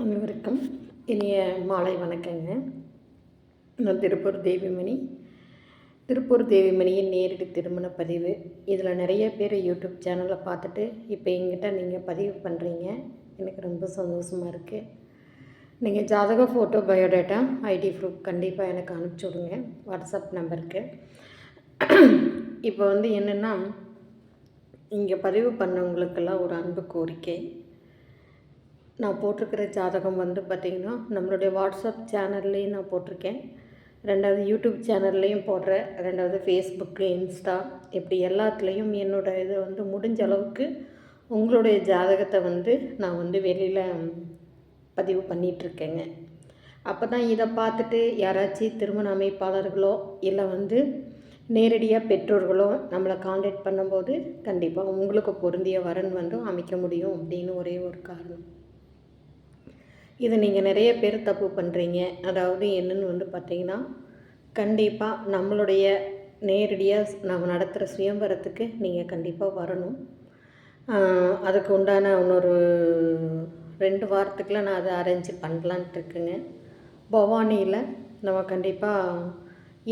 அனைவருக்கும் இனிய மாலை வணக்கங்க. நான் திருப்பூர் தேவிமணியின் நேரடி திருமண பதிவு. இதில் நிறைய பேர் யூடியூப் சேனலில் பார்த்துட்டு இப்போ எங்கிட்ட நீங்கள் பதிவு பண்ணுறீங்க. எனக்கு ரொம்ப சந்தோஷமாக இருக்குது. நீங்கள் ஜாதக ஃபோட்டோ, பயோடேட்டா, ஐடி ப்ரூஃப் கண்டிப்பாக எனக்கு அனுப்பிச்சி விடுங்க வாட்ஸ்அப் நம்பருக்கு. இப்போ என்னென்னா, இங்கே பதிவு பண்ணவங்களுக்கெல்லாம் ஒரு அன்பு கோரிக்கை. நான் போட்டிருக்கிற ஜாதகம் பார்த்திங்கன்னா, நம்மளுடைய வாட்ஸ்அப் சேனல்லையும் நான் போட்டிருக்கேன், ரெண்டாவது யூடியூப் சேனல்லையும் போடுறேன், ரெண்டாவது ஃபேஸ்புக்கு, இன்ஸ்டா, இப்படி எல்லாத்துலேயும் என்னோடய இது முடிஞ்ச அளவுக்கு உங்களுடைய ஜாதகத்தை நான் வெளியில் பதிவு பண்ணிகிட்ருக்கேங்க. அப்போ தான் இதை பார்த்துட்டு யாராச்சும் திருமண அமைப்பாளர்களோ இல்லை நேரடியாக பெற்றோர்களோ நம்மளை காண்டாக்ட் பண்ணும்போது கண்டிப்பாக உங்களுக்கு பொருந்திய வரன் அமைக்க முடியும் அப்படின்னு ஒரே ஒரு காரணம். இதை நீங்கள் நிறைய பேர் தப்பு பண்ணுறீங்க. அதாவது என்னென்னு பார்த்திங்கன்னா, கண்டிப்பாக நம்மளுடைய நேரடியாக நம்ம நடத்துகிற சுயம்பரத்துக்கு நீங்கள் கண்டிப்பாக வரணும். அதுக்கு உண்டான இன்னொரு 2 வாரத்துக்குள்ள நான் அதை அரேஞ்ச் பண்ணலான்ட்டு இருக்குங்க. பவானியில் நம்ம கண்டிப்பாக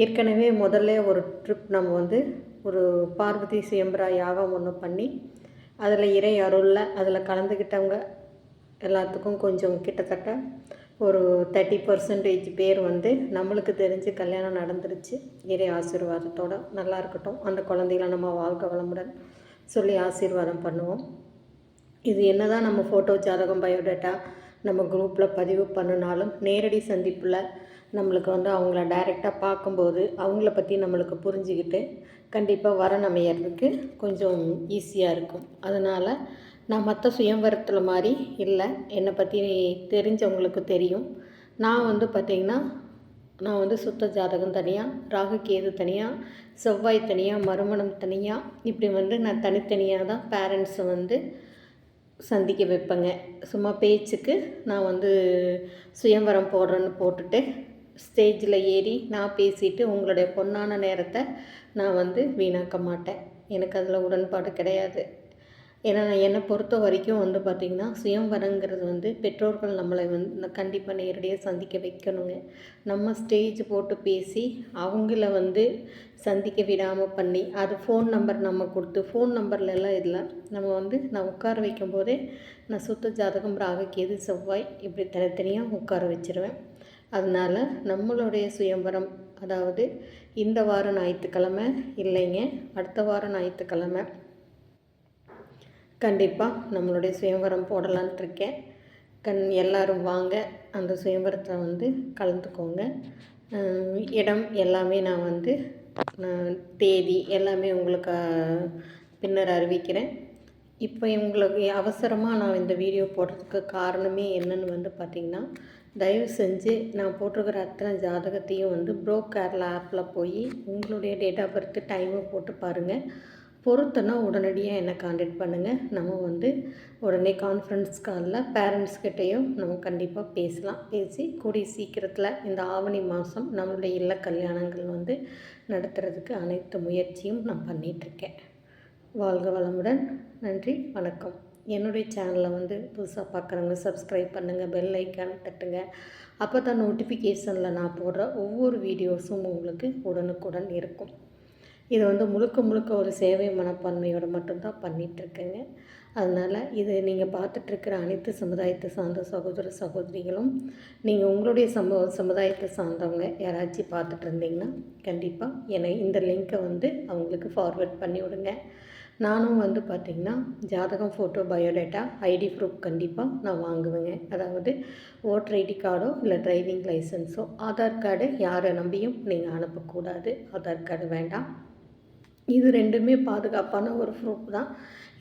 ஏற்கனவே முதல்ல ஒரு ட்ரிப் நம்ம ஒரு பார்வதி சுயம்பரா யாகம் ஒன்று பண்ணி அதில் இறை அருளில் அதில் கலந்துக்கிட்டவங்க எல்லாத்துக்கும் கொஞ்சம் கிட்டத்தட்ட ஒரு 30% பேர் நம்மளுக்கு தெரிஞ்சு கல்யாணம் நடந்துருச்சு. இறை ஆசீர்வாதத்தோடு நல்லா இருக்கட்டும், அந்த குழந்தைகளை நம்ம வாழ்க வளமுடன் சொல்லி ஆசீர்வாதம் பண்ணுவோம். இது என்ன தான் நம்ம ஃபோட்டோ, ஜாதகம், பயோடேட்டா நம்ம குரூப்பில் பதிவு பண்ணினாலும் நேரடி சந்திப்பில் நம்மளுக்கு அவங்கள டைரெக்டாக பார்க்கும்போது அவங்கள பற்றி நம்மளுக்கு புரிஞ்சுக்கிட்டு கண்டிப்பாக வரன் அமையறதுக்கு கொஞ்சம் ஈஸியாக இருக்கும். அதனால் நான் மற்ற சுயம்பரத்தில் மாதிரி இல்லை, என்னை பற்றி தெரிஞ்சவங்களுக்கு தெரியும். நான் பார்த்திங்கன்னா, நான் சுத்த ஜாதகம் தனியாக, ராகு கேது தனியாக, செவ்வாய் தனியாக, மறுமணம் தனியாக, இப்படி நான் தனித்தனியாக தான் பேரண்ட்ஸை சந்திக்க வைப்பேங்க. சும்மா பேச்சுக்கு நான் சுயம்பரம் போடுறேன்னு போட்டுட்டு ஸ்டேஜில் ஏறி நான் பேசிட்டு உங்களுடைய பொன்னான நேரத்தை நான் வீணாக்க மாட்டேன். எனக்கு அதில் உடன்பாடு கிடையாது. ஏன்னா என்னை பொறுத்த வரைக்கும் பார்த்திங்கன்னா, சுயம்பரங்கிறது பெற்றோர்கள் நம்மளை கண்டிப்பாக நேரடியாக சந்திக்க வைக்கணுங்க. நம்ம ஸ்டேஜ் போட்டு பேசி அவங்கள சந்திக்க விடாமல் பண்ணி அது ஃபோன் நம்பர் நம்ம கொடுத்து, ஃபோன் நம்பர்லெல்லாம் இல்லை, நம்ம நான் உட்கார வைக்கும்போதே நான் சுத்த ஜாதகம், ராகு கேது செவ்வாய் இப்படி தனித்தனியாக உட்கார வச்சுருவேன். அதனால் நம்மளுடைய சுயம்பரம், அதாவது இந்த வாரம் ஞாயிற்றுக்கிழமை இல்லைங்க, அடுத்த வாரம் ஞாயிற்றுக்கிழமை கண்டிப்பாக நம்மளுடைய சுயம்பரம் போடலான்ட்டு இருக்கேன். எல்லோரும் வாங்க, அந்த சுயம்பரத்தில் கலந்துக்கோங்க. இடம் எல்லாமே நான் தேதி எல்லாமே உங்களுக்கு பின்னர் அறிவிக்கிறேன். இப்போ உங்களுக்கு அவசரமாக நான் இந்த வீடியோ போடுறதுக்கு காரணமே என்னென்னு பார்த்திங்கன்னா, தயவு செஞ்சு நான் போட்டிருக்கிற அத்தனை ஜாதகத்தையும் ப்ரோக்கரில் ஆப்பில் போய் உங்களுடைய டேட் ஆஃப் பர்த்து டைமை போட்டு பாருங்கள். பொறுத்தனா உடனடியாக என்னை காண்டாக்ட் பண்ணுங்கள். நம்ம உடனே கான்ஃபரன்ஸ் காலில் பேரண்ட்ஸ்கிட்டையும் நம்ம கண்டிப்பாக பேசலாம். பேசி கூடிய சீக்கிரத்தில் இந்த ஆவணி மாதம் நம்மளுடைய இல்ல கல்யாணங்கள் நடத்துகிறதுக்கு அனைத்து முயற்சியும் நான் பண்ணிகிட்ருக்கேன். வாழ்க வளமுடன். நன்றி, வணக்கம். என்னுடைய சேனலை புதுசாக பார்க்குறவங்க சப்ஸ்கிரைப் பண்ணுங்கள், பெல் ஐக்கான் தட்டுங்க. அப்போ தான் நோட்டிஃபிகேஷனில் நான் போடுற ஒவ்வொரு வீடியோஸும் உங்களுக்கு உடனுக்குடன் இருக்கும். இது முழுக்க ஒரு சேவை மனப்பான்மையோடு மட்டும்தான் பண்ணிகிட்ருக்கேங்க. அதனால் இது நீங்கள் பார்த்துட்ருக்கிற அனைத்து சமுதாயத்தை சார்ந்த சகோதர சகோதரிகளும் நீங்கள் உங்களுடைய சமுதாயத்தை சார்ந்தவங்க யாராச்சும் பார்த்துட்டு இருந்தீங்கன்னா கண்டிப்பாக என்னை இந்த லிங்க்கை அவங்களுக்கு ஃபார்வேர்ட் பண்ணி விடுங்க. நானும் பார்த்திங்கன்னா ஜாதகம், ஃபோட்டோ, பயோடேட்டா, ஐடி ப்ரூஃப் கண்டிப்பாக நான் வாங்குவேங்க. அதாவது ஓட்டர் ஐடி கார்டோ இல்லை டிரைவிங் லைசன்ஸோ, ஆதார் கார்டு யாரை நம்பியும் நீங்கள் அனுப்பக்கூடாது. ஆதார் கார்டு வேண்டாம். இது 2மே பாதுகாப்பான ஒரு ப்ரூஃப் தான்.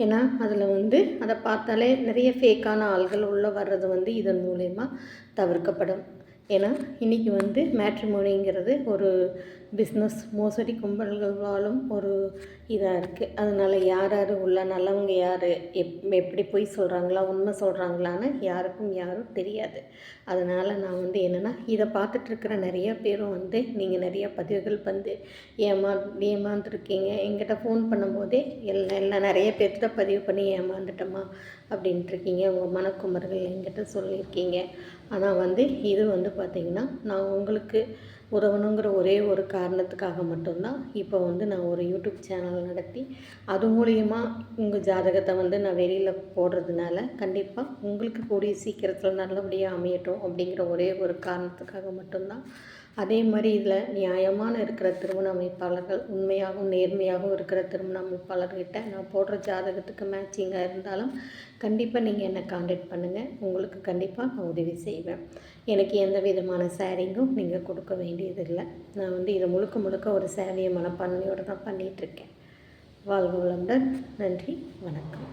ஏன்னா அதில் அதை பார்த்தாலே நிறைய ஃபேக்கான ஆள்கள் உள்ளே வர்றது இதன் மூலயமா தவிர்க்கப்படும். ஏன்னா இன்றைக்கி மேட்ரிமோனிங்கிறது ஒரு பிஸ்னஸ் மோசடி கும்பல்களாலும் ஒரு இதாக இருக்குது. அதனால் யார் யார் உள்ள நல்லவங்க யார், எப்படி பொய் சொல்கிறாங்களா உண்மை சொல்கிறாங்களான்னு யாருக்கும் யாரும் தெரியாது. அதனால் நான் வந்து என்னென்னா, இதை பார்த்துட்ருக்கிற நிறையா பேரும் வந்து நீங்கள் நிறையா பதிவுகள் வந்து ஏமாந்துருக்கீங்க. என்கிட்ட ஃபோன் பண்ணும்போதே எல்லாம் நிறைய பேர்கிட்ட பதிவு பண்ணி ஏமாந்துட்டோமா அப்படின்ட்டுருக்கீங்க. உங்கள் மனக்குமர்கள் என்கிட்ட சொல்லியிருக்கீங்க. ஆனால் வந்து இது வந்து பார்த்திங்கன்னா, நான் உங்களுக்கு உதவணுங்கிற ஒரே ஒரு காரணத்துக்காக மட்டும்தான் இப்போ வந்து நான் ஒரு யூடியூப் சேனல் நடத்தி அது மூலிமா உங்கள் ஜாதகத்தை வந்து நான் வெளியில் போடுறதுனால கண்டிப்பாக உங்களுக்கு கூடிய சீக்கிரத்தில் நல்லபடியாக அமையட்டும் அப்படிங்கிற ஒரே ஒரு காரணத்துக்காக மட்டும்தான். அதே மாதிரி இதில் நியாயமான இருக்கிற திருமண அமைப்பாளர்கள், உண்மையாகவும் நேர்மையாகவும் இருக்கிற திருமண அமைப்பாளர்கிட்ட நான் போடுற ஜாதகத்துக்கு மேட்சிங்காக இருந்தாலும் கண்டிப்பாக நீங்கள் என்னை காண்டாக்ட் பண்ணுங்கள். உங்களுக்கு கண்டிப்பாக நான் உதவி செய்வேன். எனக்கு எந்த விதமான ஷேரிங்கும் நீங்கள் கொடுக்க வேண்டியதில்லை. நான் வந்து இதை முழுக்க முழுக்க ஒரு சேவைய மனப்பான்மையோடு தான் பண்ணிகிட்ருக்கேன். வாழ்க வளமுடன். நன்றி, வணக்கம்.